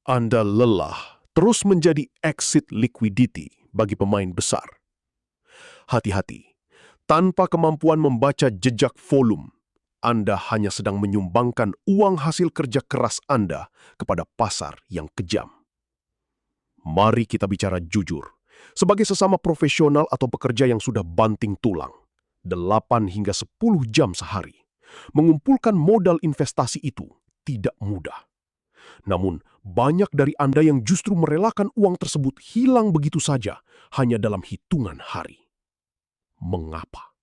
Anda lelah terus menjadi exit liquidity bagi pemain besar. Hati-hati, tanpa kemampuan membaca jejak volume, Anda hanya sedang menyumbangkan uang hasil kerja keras Anda kepada pasar yang kejam. Mari kita bicara jujur. Sebagai sesama profesional atau pekerja yang sudah banting tulang, 8 hingga 10 jam sehari, mengumpulkan modal investasi itu tidak mudah. Namun, banyak dari Anda yang justru merelakan uang tersebut hilang begitu saja hanya dalam hitungan hari. Mengapa?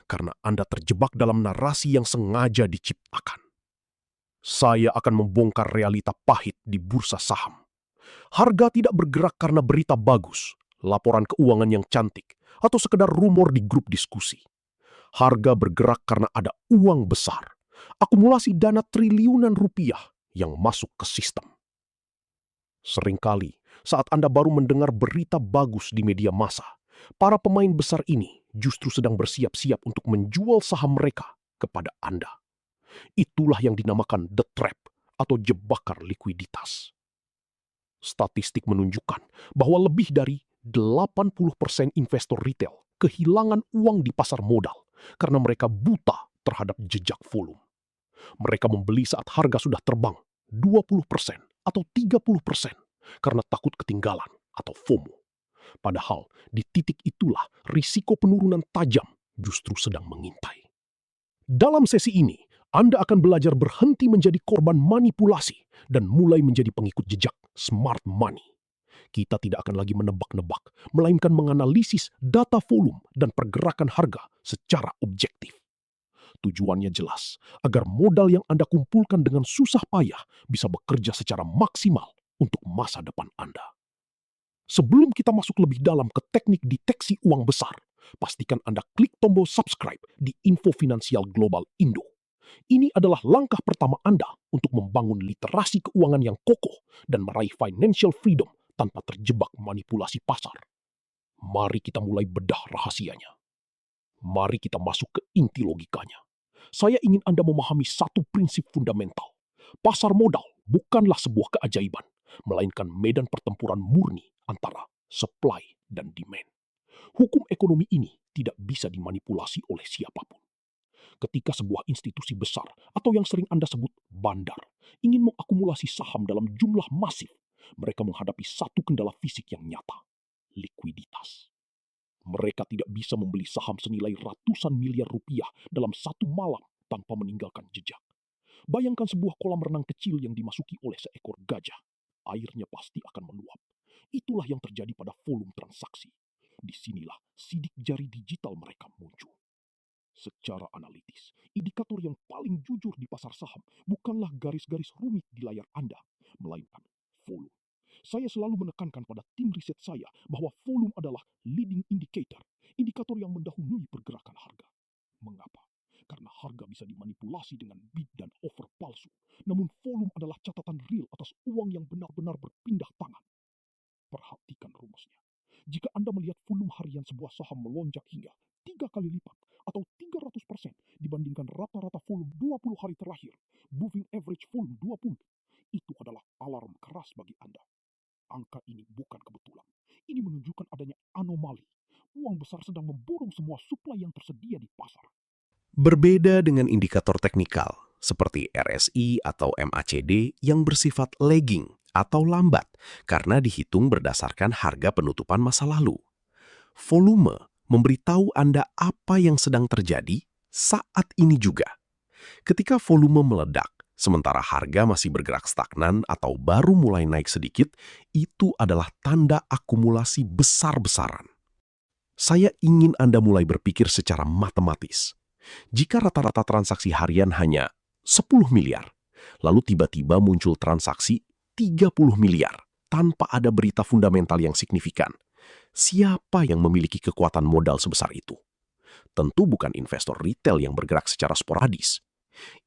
Karena Anda terjebak dalam narasi yang sengaja diciptakan. Saya akan membongkar realita pahit di bursa saham. Harga tidak bergerak karena berita bagus, laporan keuangan yang cantik, atau sekedar rumor di grup diskusi. Harga bergerak karena ada uang besar, akumulasi dana triliunan rupiah yang masuk ke sistem. Seringkali, saat Anda baru mendengar berita bagus di media massa, para pemain besar ini justru sedang bersiap-siap untuk menjual saham mereka kepada Anda. Itulah yang dinamakan the trap atau jebakan likuiditas. Statistik menunjukkan bahwa lebih dari 80% investor retail kehilangan uang di pasar modal karena mereka buta terhadap jejak volume. Mereka membeli saat harga sudah terbang 20% atau 30% karena takut ketinggalan atau FOMO. Padahal di titik itulah risiko penurunan tajam justru sedang mengintai. Dalam sesi ini, Anda akan belajar berhenti menjadi korban manipulasi dan mulai menjadi pengikut jejak smart money. Kita tidak akan lagi menebak-nebak, melainkan menganalisis data volume dan pergerakan harga secara objektif. Tujuannya jelas, agar modal yang Anda kumpulkan dengan susah payah bisa bekerja secara maksimal untuk masa depan Anda. Sebelum kita masuk lebih dalam ke teknik deteksi uang besar, pastikan Anda klik tombol subscribe di Info Finansial Global Indo. Ini adalah langkah pertama Anda untuk membangun literasi keuangan yang kokoh dan meraih financial freedom tanpa terjebak manipulasi pasar. Mari kita mulai bedah rahasianya. Mari kita masuk ke inti logikanya. Saya ingin Anda memahami satu prinsip fundamental. Pasar modal bukanlah sebuah keajaiban, melainkan medan pertempuran murni antara supply dan demand. Hukum ekonomi ini tidak bisa dimanipulasi oleh siapapun. Ketika sebuah institusi besar atau yang sering Anda sebut bandar ingin mengakumulasi saham dalam jumlah masif, mereka menghadapi satu kendala fisik yang nyata, likuiditas. Mereka tidak bisa membeli saham senilai ratusan miliar rupiah dalam satu malam tanpa meninggalkan jejak. Bayangkan sebuah kolam renang kecil yang dimasuki oleh seekor gajah. Airnya pasti akan meluap. Itulah yang terjadi pada volume transaksi. Disinilah sidik jari digital mereka muncul. Secara analitis, indikator yang paling jujur di pasar saham bukanlah garis-garis rumit di layar Anda, melainkan volume. Saya selalu menekankan pada tim riset saya bahwa volume adalah leading indicator, indikator yang mendahului pergerakan harga. Mengapa? Karena harga bisa dimanipulasi dengan bid dan offer palsu, namun volume adalah catatan real atas uang yang benar-benar berpindah tangan. Perhatikan rumusnya. Jika Anda melihat volume harian sebuah saham melonjak hingga 3 kali lipat atau 300% dibandingkan rata-rata volume 20 hari terakhir, moving average volume 20, itu adalah alarm keras bagi Anda. Angka ini bukan kebetulan. Ini menunjukkan adanya anomali. Uang besar sedang memborong semua suplai yang tersedia di pasar. Berbeda dengan indikator teknikal seperti RSI atau MACD yang bersifat lagging atau lambat karena dihitung berdasarkan harga penutupan masa lalu. Volume memberitahu Anda apa yang sedang terjadi saat ini juga. Ketika volume meledak, sementara harga masih bergerak stagnan atau baru mulai naik sedikit, itu adalah tanda akumulasi besar-besaran. Saya ingin Anda mulai berpikir secara matematis. Jika rata-rata transaksi harian hanya 10 miliar, lalu tiba-tiba muncul transaksi 30 miliar tanpa ada berita fundamental yang signifikan, siapa yang memiliki kekuatan modal sebesar itu? Tentu bukan investor retail yang bergerak secara sporadis.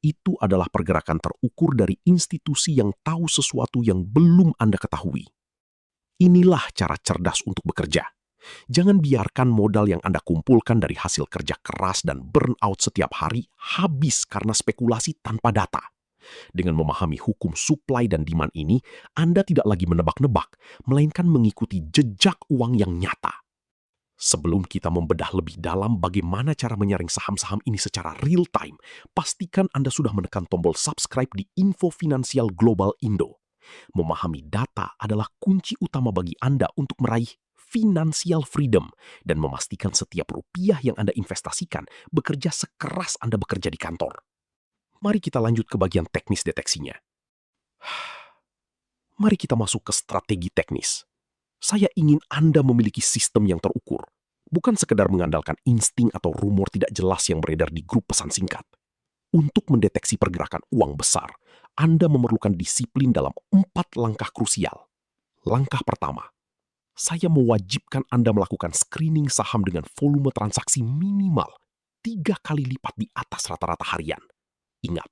Itu adalah pergerakan terukur dari institusi yang tahu sesuatu yang belum Anda ketahui. Inilah cara cerdas untuk bekerja. Jangan biarkan modal yang Anda kumpulkan dari hasil kerja keras dan burnout setiap hari habis karena spekulasi tanpa data. Dengan memahami hukum supply dan demand ini, Anda tidak lagi menebak-nebak, melainkan mengikuti jejak uang yang nyata. Sebelum kita membedah lebih dalam bagaimana cara menyaring saham-saham ini secara real time, pastikan Anda sudah menekan tombol subscribe di Info Finansial Global Indo. Memahami data adalah kunci utama bagi Anda untuk meraih financial freedom dan memastikan setiap rupiah yang Anda investasikan bekerja sekeras Anda bekerja di kantor. Mari kita lanjut ke bagian teknis deteksinya. Mari kita masuk ke strategi teknis. Saya ingin Anda memiliki sistem yang terukur, bukan sekedar mengandalkan insting atau rumor tidak jelas yang beredar di grup pesan singkat. Untuk mendeteksi pergerakan uang besar, Anda memerlukan disiplin dalam 4 langkah krusial. Langkah pertama, saya mewajibkan Anda melakukan screening saham dengan volume transaksi minimal 3 kali lipat di atas rata-rata harian. Ingat,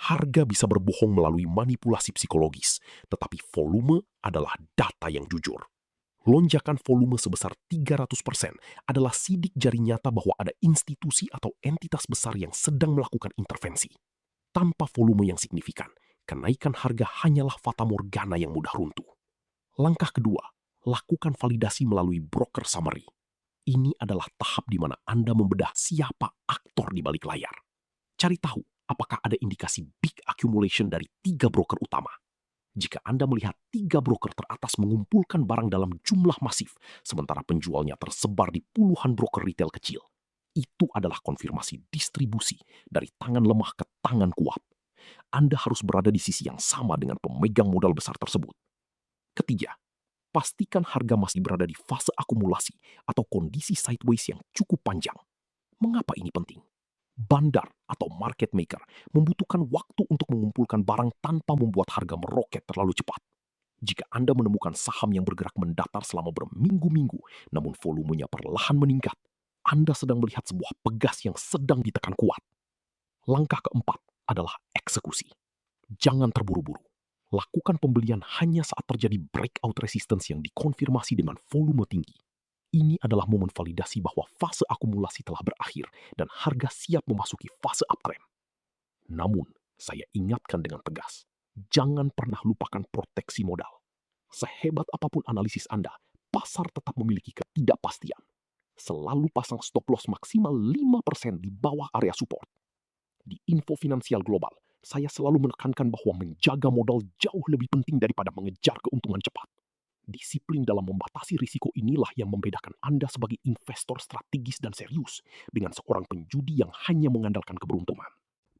harga bisa berbohong melalui manipulasi psikologis, tetapi volume adalah data yang jujur. Lonjakan volume sebesar 300% adalah sidik jari nyata bahwa ada institusi atau entitas besar yang sedang melakukan intervensi. Tanpa volume yang signifikan, kenaikan harga hanyalah fata morgana yang mudah runtuh. Langkah kedua, lakukan validasi melalui broker summary. Ini adalah tahap di mana Anda membedah siapa aktor di balik layar. Cari tahu apakah ada indikasi big accumulation dari 3 broker utama. Jika Anda melihat 3 broker teratas mengumpulkan barang dalam jumlah masif, sementara penjualnya tersebar di puluhan broker retail kecil, itu adalah konfirmasi distribusi dari tangan lemah ke tangan kuat. Anda harus berada di sisi yang sama dengan pemegang modal besar tersebut. Ketiga, pastikan harga masih berada di fase akumulasi atau kondisi sideways yang cukup panjang. Mengapa ini penting? Bandar atau market maker membutuhkan waktu untuk mengumpulkan barang tanpa membuat harga meroket terlalu cepat. Jika Anda menemukan saham yang bergerak mendatar selama berminggu-minggu, namun volumenya perlahan meningkat, Anda sedang melihat sebuah pegas yang sedang ditekan kuat. Langkah keempat adalah eksekusi. Jangan terburu-buru. Lakukan pembelian hanya saat terjadi breakout resistance yang dikonfirmasi dengan volume tinggi. Ini adalah momen validasi bahwa fase akumulasi telah berakhir dan harga siap memasuki fase uptrend. Namun, saya ingatkan dengan tegas, jangan pernah lupakan proteksi modal. Sehebat apapun analisis Anda, pasar tetap memiliki ketidakpastian. Selalu pasang stop loss maksimal 5% di bawah area support. Di Info Finansial Global, saya selalu menekankan bahwa menjaga modal jauh lebih penting daripada mengejar keuntungan cepat. Disiplin dalam membatasi risiko inilah yang membedakan Anda sebagai investor strategis dan serius dengan seorang penjudi yang hanya mengandalkan keberuntungan.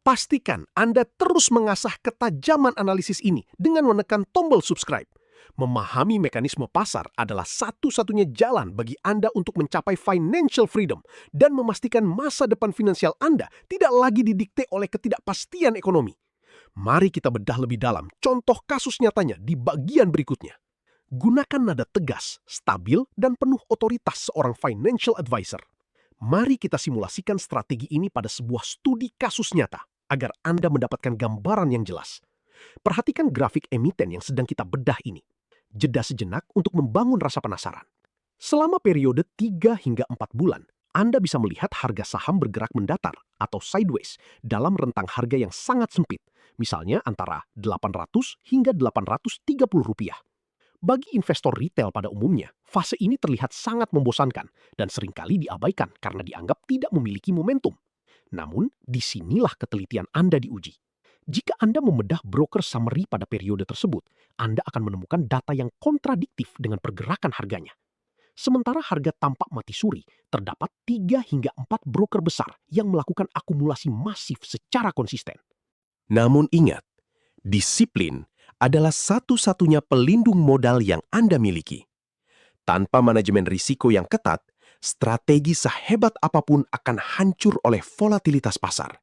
Pastikan Anda terus mengasah ketajaman analisis ini dengan menekan tombol subscribe. Memahami mekanisme pasar adalah satu-satunya jalan bagi Anda untuk mencapai financial freedom dan memastikan masa depan finansial Anda tidak lagi didikte oleh ketidakpastian ekonomi. Mari kita bedah lebih dalam contoh kasus nyatanya di bagian berikutnya. Gunakan nada tegas, stabil, dan penuh otoritas seorang financial advisor. Mari kita simulasikan strategi ini pada sebuah studi kasus nyata agar Anda mendapatkan gambaran yang jelas. Perhatikan grafik emiten yang sedang kita bedah ini. Jeda sejenak untuk membangun rasa penasaran. Selama periode 3 hingga 4 bulan, Anda bisa melihat harga saham bergerak mendatar atau sideways dalam rentang harga yang sangat sempit, misalnya antara 800 hingga 830 rupiah. Bagi investor retail pada umumnya, fase ini terlihat sangat membosankan dan seringkali diabaikan karena dianggap tidak memiliki momentum. Namun, disinilah ketelitian Anda diuji. Jika Anda membedah broker summary pada periode tersebut, Anda akan menemukan data yang kontradiktif dengan pergerakan harganya. Sementara harga tampak mati suri, terdapat 3 hingga 4 broker besar yang melakukan akumulasi masif secara konsisten. Namun ingat, disiplin adalah satu-satunya pelindung modal yang Anda miliki. Tanpa manajemen risiko yang ketat, strategi sehebat apapun akan hancur oleh volatilitas pasar.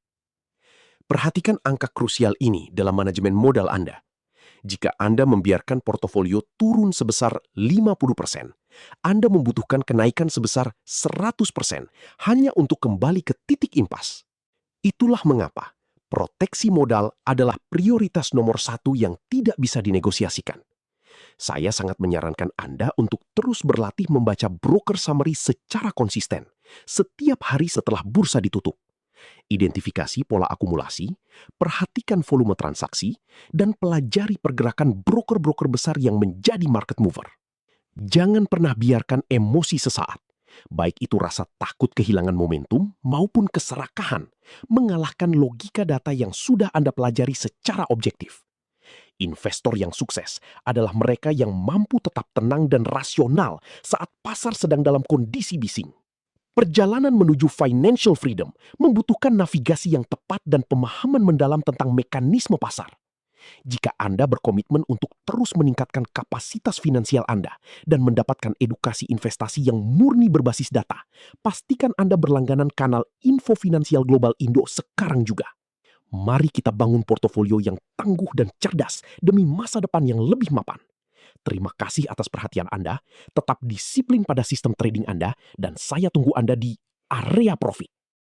Perhatikan angka krusial ini dalam manajemen modal Anda. Jika Anda membiarkan portofolio turun sebesar 50%, Anda membutuhkan kenaikan sebesar 100% hanya untuk kembali ke titik impas. Itulah mengapa proteksi modal adalah prioritas nomor 1 yang tidak bisa dinegosiasikan. Saya sangat menyarankan Anda untuk terus berlatih membaca broker summary secara konsisten, setiap hari setelah bursa ditutup. Identifikasi pola akumulasi, perhatikan volume transaksi, dan pelajari pergerakan broker-broker besar yang menjadi market mover. Jangan pernah biarkan emosi sesaat, baik itu rasa takut kehilangan momentum maupun keserakahan, mengalahkan logika data yang sudah Anda pelajari secara objektif. Investor yang sukses adalah mereka yang mampu tetap tenang dan rasional saat pasar sedang dalam kondisi bising. Perjalanan menuju financial freedom membutuhkan navigasi yang tepat dan pemahaman mendalam tentang mekanisme pasar. Jika Anda berkomitmen untuk terus meningkatkan kapasitas finansial Anda dan mendapatkan edukasi investasi yang murni berbasis data, pastikan Anda berlangganan kanal Info Finansial Global Indo sekarang juga. Mari kita bangun portofolio yang tangguh dan cerdas demi masa depan yang lebih mapan. Terima kasih atas perhatian Anda, tetap disiplin pada sistem trading Anda, dan saya tunggu Anda di area profit.